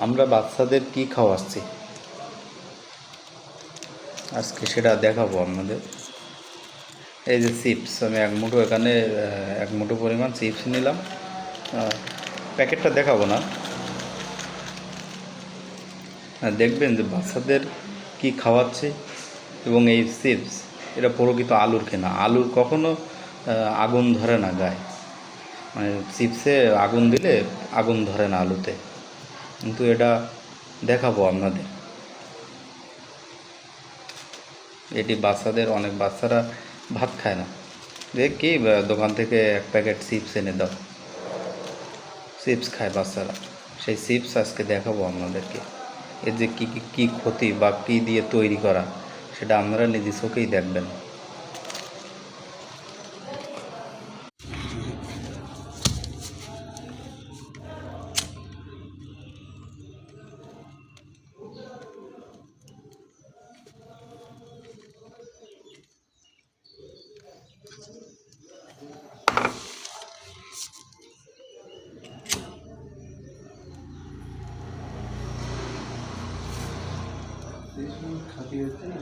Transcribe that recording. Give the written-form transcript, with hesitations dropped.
আমরা বাচ্চাদের কি খাওয়াচ্ছি আজকে সেটা দেখাবো আপনাদের। এই যে চিপস, আমি এক মুঠো এখানে এক মুঠো পরিমাণ চিপস নিলাম। প্যাকেটটা দেখাবো না, দেখবেন যে বাচ্চাদের কি খাওয়াচ্ছে। এবং এই চিপস এটা প্রকৃত আলুর কেনা। আলুর কখনো আগুন ধরে না গায়ে, মানে চিপসে আগুন দিলে আগুন ধরে না আলুতে, কিন্তু এটা দেখাবো আপনাদের। এটি বাচ্চাদের, অনেক বাচ্চারা ভাত খায় না, দেখ কি দোকান থেকে এক প্যাকেট চিপস এনে দাও, চিপস খায় বাচ্চারা। সেই চিপস আজকে দেখাবো আপনাদেরকে। এর যে কী কী ক্ষতি বা কী দিয়ে তৈরি করা, সেটা আপনারা নিজে চোখেই দেখবেন। খাতি হচ্ছে না।